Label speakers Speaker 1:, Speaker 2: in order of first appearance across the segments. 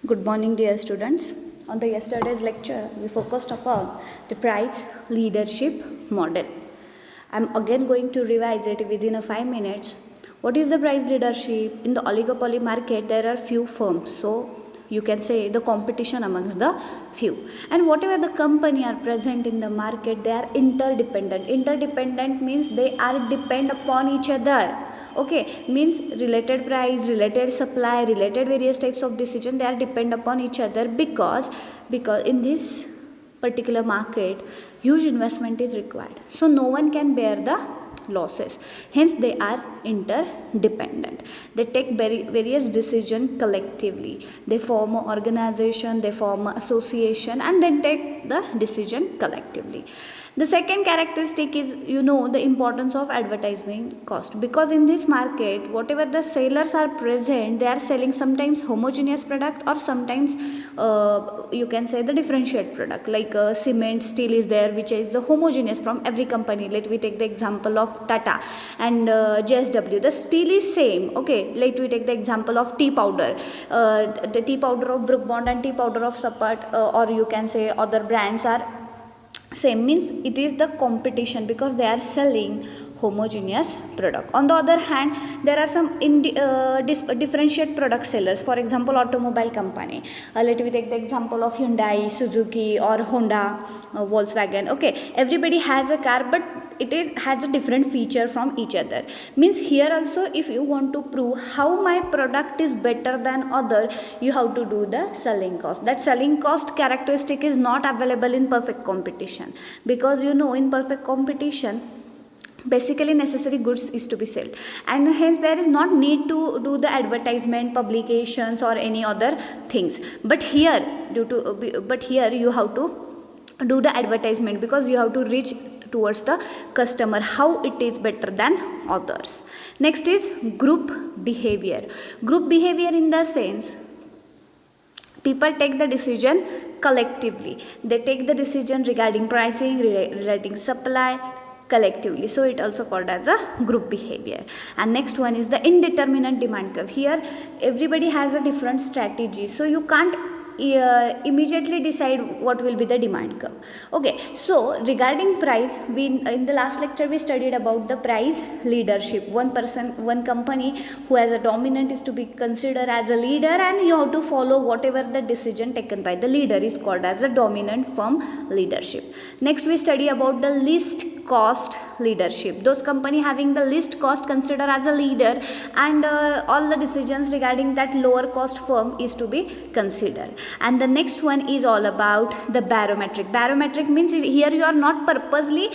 Speaker 1: Good morning, dear students. On the yesterday's lecture, we focused upon the price leadership model. I'm again going to revise it within a 5 minutes. What is the price leadership? In the oligopoly market, there are few firms. So you can say the competition amongst the few. And whatever the company are present in the market, they are interdependent. Interdependent means they are depend upon each other. Okay, means related price, related supply, related various types of decision, they are depend upon each other because in this particular market huge investment is required, so no one can bear the losses, hence they are interdependent. They take various decision collectively, they form an organization, they form an association, and then take the decision collectively. The second characteristic is, the importance of advertisement cost, because in this market whatever the sellers are present, they are selling sometimes homogeneous product or sometimes you can say the differentiated product, like cement, steel is there, which is the homogeneous from every company. Let we take the example of Tata and JSW, the steel is same. Okay, let we take the example of tea powder, the tea powder of Brook Bond and tea powder of Sapat, or you can say other brands are same, means it is the competition because they are selling homogeneous product. On the other hand, there are some differentiate product sellers, for example automobile company, let me take the example of Hyundai, Suzuki, or Honda, Volkswagen. Okay, everybody has a car, but it is has a different feature from each other. Means here also, if you want to prove how my product is better than other, you have to do the selling cost. That selling cost characteristic is not available in perfect competition, because in perfect competition basically necessary goods is to be sold, and hence there is not need to do the advertisement, publications, or any other things. But here you have to do the advertisement, because you have to reach towards the customer how it is better than others. Next is group behavior. Group behavior in the sense, people take the decision collectively, they take the decision regarding pricing, regarding supply collectively, so it also called as a group behavior. And next one is the indeterminate demand curve. Here everybody has a different strategy, so you can't immediately decide what will be the demand curve. Okay, so regarding price, we in the last lecture we studied about the price leadership. One company who has a dominant is to be considered as a leader, and you have to follow whatever the decision taken by the leader is called as a dominant firm leadership. Next we study about the least cost leadership. Those company having the least cost considered as a leader, and all the decisions regarding that lower cost firm is to be considered. And the next one is all about the barometric. Barometric means here you are not purposely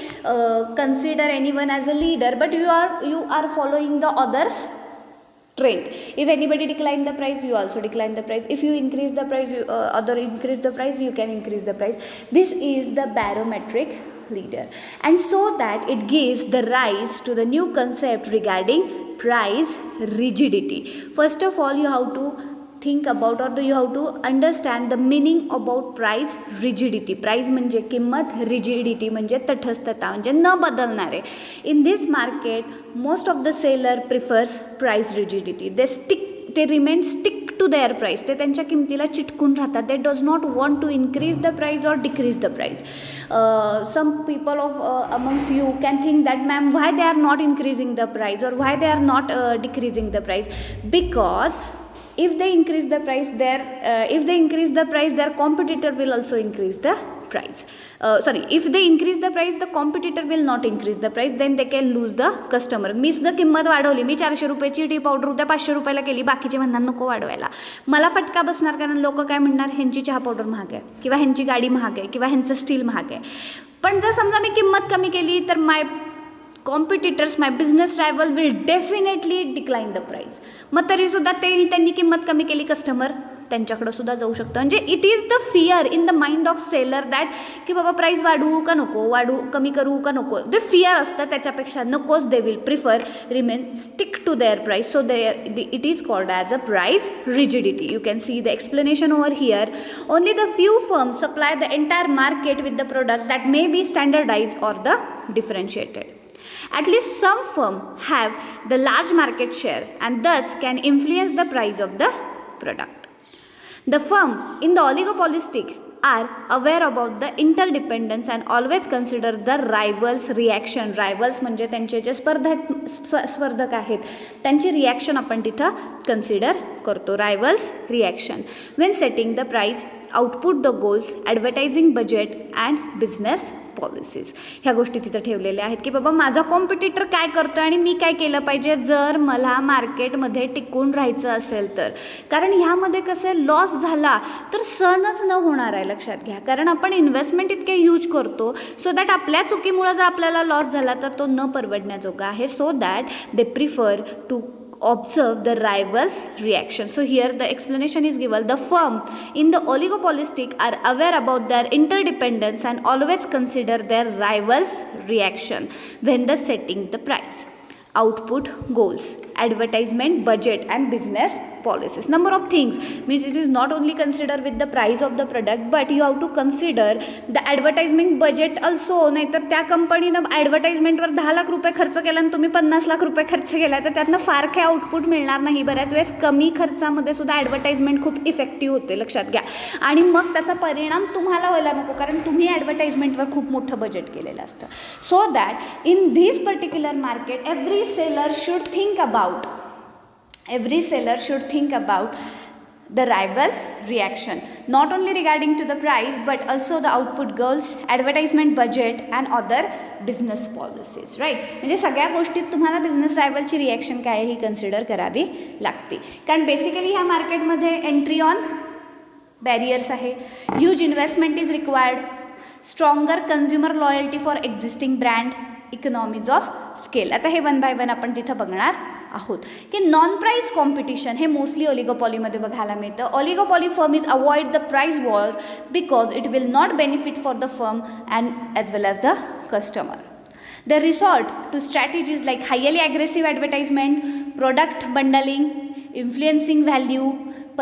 Speaker 1: consider anyone as a leader, but you are following the others trend. If anybody decline the price, you also decline the price. If you increase the price, other increase the price, you can increase the price. This is the barometric leader, and so that it gives the rise to the new concept regarding price rigidity. First of all, you have to think about, or you have to understand the meaning about price rigidity. Price म्हणजे किंमत, rigidity म्हणजे तटस्थता, म्हणजे न बदलणारे. In this market, most of the seller prefers price rigidity. They remain stick to their price. ते त्यांच्या किमतीला चिटकून राहतात. They does not want to increase the price or decrease the price. Some people of amongst you can think that, ma'am, why they are not increasing the price, or why they are not decreasing the price? Because if they increase the price, their competitor will also increase the price. If they increase the price, the competitor will not increase the price, then they can lose the customer. मीच the किंमत वाढवली, मी 400 रुपयाची tea powder उद्या 500 रुपयाला केली, बाकीचे म्हणणार नको वाढवायला, मला फटका बसणार, कारण लोक काय म्हणणार, ह्यांची चहा पावडर महाग आहे, किंवा ह्यांची गाडी महाग आहे, किंवा ह्यांचं स्टील महाग आहे. पण जर समजा मी किंमत कमी केली, तर competitors, my business rival will definitely decline the price. मग तरी सुद्धा त्यांनी किंमत कमी केली, कस्टमर त्यांच्याकडे सुद्धा जाऊ शकतं. म्हणजे it is the fear in the mind of seller that की बाबा प्राईस वाढवू का नको, कमी करू का नको, ते फिअर असतं, त्याच्यापेक्षा नकोच. They will prefer remain stick to their price. So it is called as a price rigidity. You can see the explanation over here. Only the few firms supply the entire market with the product that may be standardize or the differentiated. At least some firms have the large market share and thus can influence the price of the product. The firm in the oligopolistic are aware about the interdependence and always consider the rivals reaction. Rivals म्हणजे त्यांचे जे स्पर्धक आहेत त्यांची reaction आपण तिथं consider करतो. Rivals reaction when setting the price, output the goals, advertising budget and business policies. ह्या गोष्टी तिथं ठेवलेल्या आहेत की बाबा माझा कॉम्पिटिटर काय करतो आणि मी काय केलं पाहिजे जर मला मार्केटमध्ये टिकून राहायचं असेल तर. कारण ह्यामध्ये कसं लॉस झाला तर सहनच न होणार आहे, लक्षात घ्या. कारण आपण इन्व्हेस्टमेंट इतके यूज करतो सो दॅट आपल्या चुकीमुळं जर आपल्याला लॉस झाला तर तो न परवडण्याजोगा आहे. So that they prefer to observe the rivals reaction. So here the explanation is given. The firm in the oligopolistic are aware about their interdependence and always consider their rivals reaction when the setting the price, output, goals, advertisement, budget and business policies. Number of things means it is not only considered with the price of the product but you have to consider the advertisement budget also. नाहीतर त्या कंपनीनं ॲडव्हर्टाइजमेंटवर 10 लाख रुपये खर्च केला आणि तुम्ही 50 लाख रुपये खर्च केला तर त्यातनं फार काही आउटपुट मिळणार नाही. बऱ्याच वेळेस कमी खर्चामध्ये सुद्धा ॲडव्हर्टाइजमेंट खूप इफेक्टिव्ह होते, लक्षात घ्या. आणि मग त्याचा परिणाम तुम्हाला व्हायला नको कारण तुम्ही ॲडव्हर्टाइजमेंटवर खूप मोठं बजेट केलेलं असतं. So that in this particular market every seller should think about the rivals reaction, not only regarding to the price but also the output goals, advertisement budget and other business policies, right. म्हणजे सगळ्या गोष्टीत तुम्हाला business रायव्हलची reaction काय ही consider करावी लागते. कारण basically ह्या मार्केटमध्ये एंट्री ऑन बॅरियर्स आहे, huge investment is required, stronger consumer loyalty for existing brand, economies of scale. आता हे 1 by 1 आपण तिथं बघणार आहोत की नॉन प्राईस कॉम्पिटिशन हे मोस्टली ऑलिगोपॉलीमध्ये बघायला मिळतं. Oligopoly firm is avoid the price war because it will not benefit for the firm and as well as the customer. They resort to strategies like highly aggressive advertisement, product bundling, influencing value,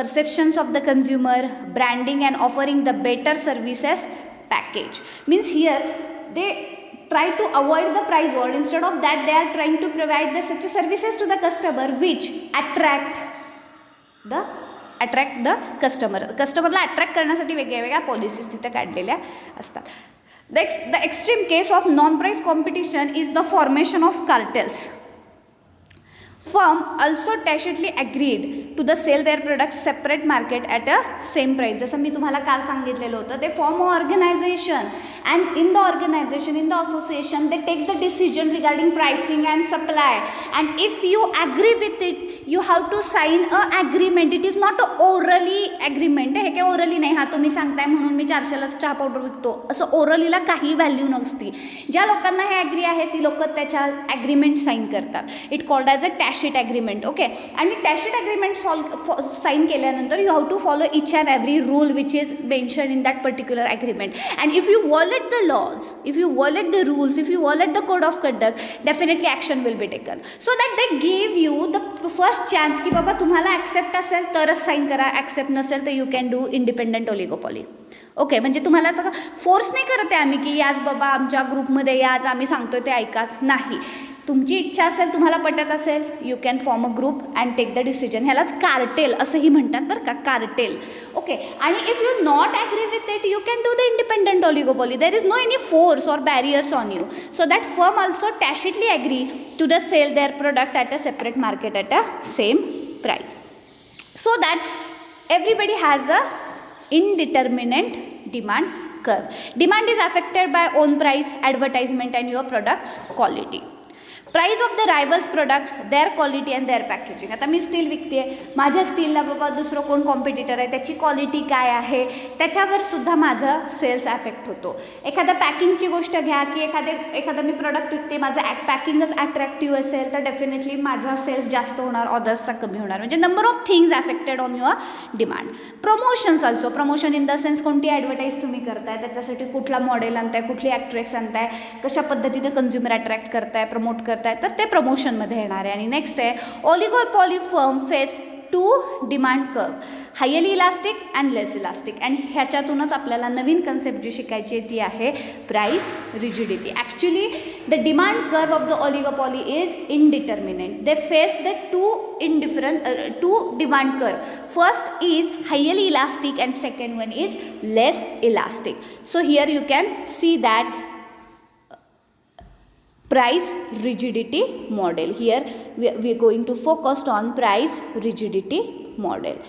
Speaker 1: perceptions of the consumer, branding and offering the better services package. Means here they try to avoid the price war. Instead of that they are trying to provide the such services to the customer which attract the customer. कस्टमरला attract करण्यासाठी वेगवेगळ्या policies तिथे काढलेल्या असतात. The extreme case of non-price competition is the formation of cartels. Firm also tacitly agreed to the sell their products separate market at a same price. जसं मी तुम्हाला काल सांगितलेलं होतं ते form organisation and in the organisation in the association they take the decision regarding pricing and supply and if you agree with it you have to sign a agreement. It is not a orally agreement. हे काय orally नाही, हा तुम्ही सांगताय म्हणून मी 400ला चहा powder विकतो असं ओरलीला काही व्हॅल्यू नसती. ज्या लोकांना हे ॲग्री आहे ती लोक त्याच्या ॲग्रीमेंट साईन करतात. It called as a tacit agreement. Okay. आणि टॅशिट ॲग्रीमेंट साईन केल्यानंतर you have to follow each and every rule which is mention in that particular agreement. And if you violate the laws, if you violate the rules, if you violate the code of conduct, definitely action will be taken. So that they give you the first chance की बाबा तुम्हाला accept असेल तरच sign करा, accept नसेल तर you can do independent oligopoly. Okay. म्हणजे तुम्हाला असं फोर्स नाही करत आहे आम्ही की याच बाबा आमच्या ग्रुपमध्ये याच आम्ही सांगतोय ते ऐकाच नाही. तुमची इच्छा असेल, तुम्हाला पटत असेल, you can form a group and take the decision. ह्यालाच कार्टेल असंही म्हणतात बरं का, कार्टेल. ओके. आणि if you not agree with it you can do the independent oligopoly. There is no any force or barriers on you. So that firm also tacitly agree to the sell their product at a separate market at a same price. So that everybody has a indeterminate demand curve. Demand is affected by own price, advertisement and your product's quality. Price of the rivals product, their quality and their packaging. आता मी steel विकते, माझ्या स्टीलला बाबा दुसरं कोण competitor आहे त्याची quality काय आहे त्याच्यावर सुद्धा माझं सेल्स ॲफेक्ट होतो. एखाद्या पॅकिंगची गोष्ट घ्या की एखादा मी प्रोडक्ट विकते, माझं पॅकिंगच ॲट्रॅक्टिव्ह असेल तर डेफिनेटली माझा सेल्स जास्त होणार, ऑदर्सचा कमी होणार. म्हणजे number of things affected on your demand. Promotions also. Promotion in the sense कोणती ॲडव्हर्टाईज तुम्ही करताय, त्याच्यासाठी कुठला मॉडेल आणताय, कुठली ॲक्ट्रेस आणताय, कशा पद्धतीने कंझ्युमर अट्रॅक्ट करताय, प्रमोट करताय, तर ते प्रमोशनमध्ये येणार आहे. आणि नेक्स्ट आहे oligopoly firm face to demand curve, highly elastic and less elastic. आणि ह्याच्यातूनच आपल्याला नवीन कन्सेप्ट जी शिकायची आहे ती आहे price rigidity. Actually the demand curve of the oligopoly is indeterminate. They face the two demand curve. First is highly elastic and second one is less elastic. So here you can see that price rigidity model. Here we are going to focus on price rigidity model.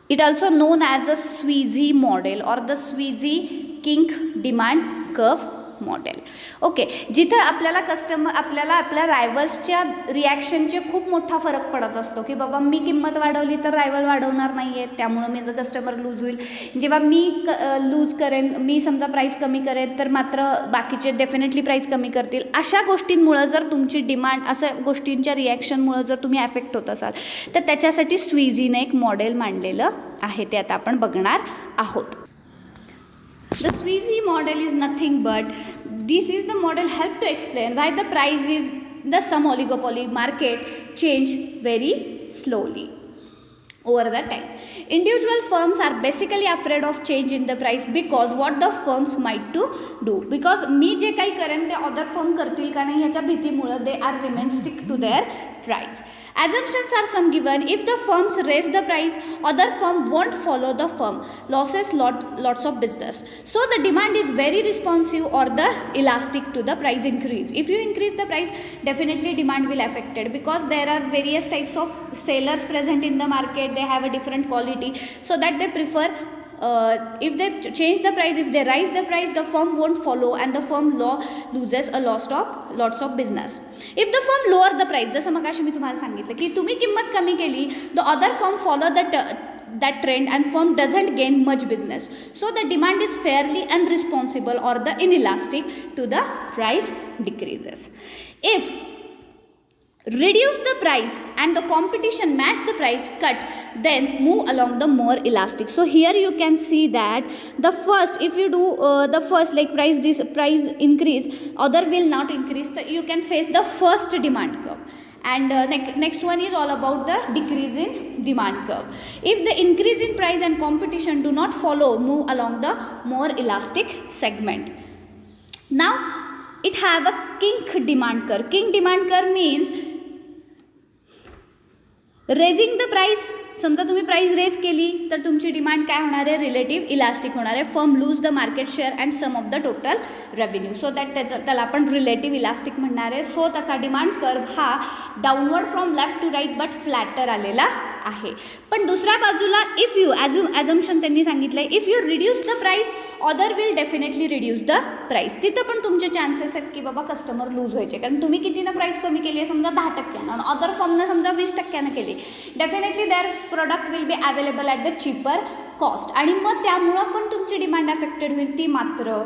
Speaker 1: It also known as a Sweezy model or the Sweezy-Kink demand curve model. Okay, जिथे आपल्याला आपल्या रायवल्सच्या रिॲक्शनचे खूप मोठा फरक पडत असतो की बाबा मी किंमत वाढवली तर रायवल वाढवणार नाही आहे, त्यामुळं माझं कस्टमर लूज होईल. जेव्हा मी लूज करेन, मी समजा प्राईस कमी करेन तर मात्र बाकीचे डेफिनेटली प्राईस कमी करतील. अशा गोष्टींमुळं जर तुमची डिमांड, अशा गोष्टींच्या रिॲक्शनमुळं जर तुम्ही ॲफेक्ट होत असाल तर त्याच्यासाठी स्वीझीने एक मॉडेल मांडलेलं आहे, ते आता आपण बघणार आहोत. The Sweezy model is nothing but this is the model help to explain why the price is the some oligopoly market change very slowly over the time. Individual firms are basically afraid of change in the price because what the firms might to do, because मी जे काही करेन ते other firm करतील का नाही ह्याच्या भीतीमुळं they are remain stick to their price. Assumptions are some given. If the firms raise the price, other firm won't follow the firm, losses lots of business. So the demand is very responsive or the elastic to the price increase. If you increase the price, definitely demand will affected because there are various types of sellers present in the market. They have a different quality, so that they prefer if they change the price, if they rise the price, the firm won't follow and the firm loses a lots of business. If the firm lower the price, जसं मगाशी मी तुम्हाला सांगितलं की तुम्ही किंमत कमी केली, the other firm follow that trend and firm doesn't gain much business. So the demand is fairly unresponsible or the inelastic to the price decreases. If reduce the price and the competition match the price cut, then move along the more elastic. So here you can see that the first, if you do the first like price increase, other will not increase, so you can face the first demand curve. And next one is all about the decrease in demand curve. If the increase in price and competition do not follow, move along the more elastic segment. Now it have a kink demand curve. Kink demand curve means raising the price. समजा तुम्ही price raise केली तर तुमची demand काय होणार आहे, relative elastic होणार आहे. Firm lose the market share and some of the total revenue. So that त्याला आपण रिलेटिव्ह इलास्टिक म्हणणार आहे. सो त्याचा डिमांड कर्व हा downward from left to right but flatter आलेला आहे. पण दुसऱ्या बाजूला इफ यू ॲझम्पशन त्यांनी सांगितलं आहे, if you reduce the price other will definitely reduce the price. तिथं पण तुमचे चान्सेस आहेत की बाबा कस्टमर लूज व्हायचे, कारण तुम्ही कितीनं प्राईस कमी केली आहे, समजा 10%, अदर फर्मनं समजा 20% केली, definitely there product will be available at the cheaper cost. आणि मग त्यामुळं पण तुमची डिमांड अफेक्टेड होईल, ती मात्र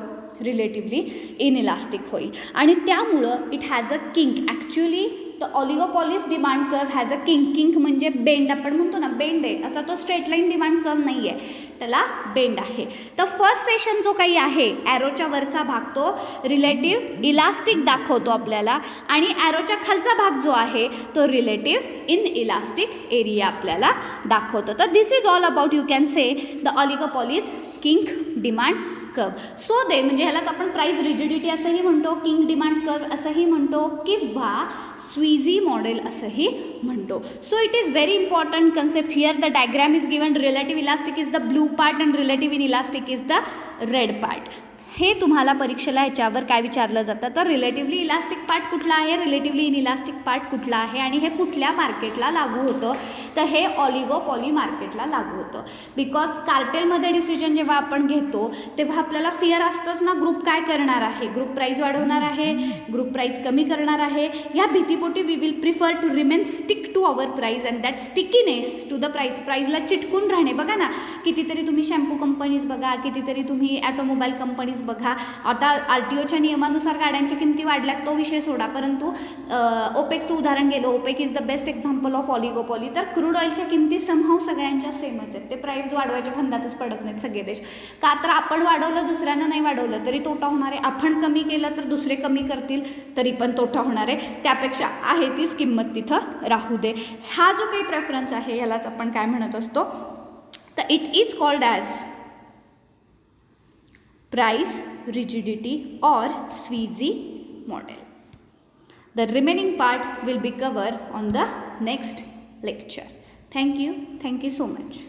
Speaker 1: रिलेटिव्हली इनइलास्टिक होईल. आणि त्यामुळं it has a kink. Actually the oligopoly's demand curve has a kink. Kink म्हणजे बेंड, आपण म्हणतो ना बेंड आहे, असा तो स्ट्रेट लाईन डिमांड कर्व नाही आहे, त्याला बेंड आहे. तर फर्स्ट सेशन जो काही आहे, ॲरोच्या वरचा भाग तो रिलेटिव्ह इलास्टिक दाखवतो आपल्याला, आणि ॲरोच्या खालचा भाग जो आहे तो रिलेटिव्ह इन इलास्टिक एरिया आपल्याला दाखवतो. तर this is all about, you can say, the oligopoly's kink demand curve. So they म्हणजे ह्यालाच आपण प्राईस रिजिडिटी असंही म्हणतो, किंग डिमांड कर्व असंही म्हणतो, किंवा स्वीझी मॉडेल असंही म्हणतो. So it is very important concept. Here the diagram is given, relative elastic is the blue part and relative inelastic is the red part. हे तुम्हाला परीक्षेला ह्याच्यावर काय विचारलं जातं, तर रिलेटिव्हली इलास्टिक पार्ट कुठला आहे, रिलेटिव्हली इनइलास्टिक पार्ट कुठला आहे, आणि हे कुठल्या मार्केटला लागू होतं, तर हे ऑलिगोपॉली मार्केटला लागू होतं. बिकॉज कार्टेलमध्ये डिसिजन जेव्हा आपण घेतो तेव्हा आपल्याला फिअर असतंच ना, ग्रुप काय करणार आहे, ग्रुप प्राईस वाढवणार आहे, ग्रुप प्राईस कमी करणार आहे. ह्या भीतीपोटी we will prefer to remain stick to our price and that stickiness to the price. प्राईसला चिटकून राहणे. बघा ना, कितीतरी तुम्ही शॅम्पू कंपनीज बघा, कितीतरी तुम्ही ॲटोमोबाईल कंपनीज बघा, आता RTOच्या नियमानुसार गाड्यांच्या किमती वाढल्यात तो विषय सोडा, परंतु ओपेकचं उदाहरण गेलं, OPEC is the best example of oligopoly. तर क्रूड ऑइलच्या किमती समहाऊ सगळ्यांच्या सेमच आहेत, ते प्राईस वाढवायच्या फंदातच पडत नाहीत सगळे देश. का तर आपण वाढवलं दुसऱ्यानं नाही वाढवलं तरी तोटा होणार आहे, आपण कमी केलं तर दुसरे कमी करतील तरी पण तोटा होणार आहे, त्यापेक्षा आहे तीच किंमत तिथं राहू दे. हा जो काही प्रेफरन्स आहे यालाच आपण काय म्हणत असतो, तर it is called as price rigidity or Sweezy model. The remaining part will be covered on the next lecture. Thank you so much.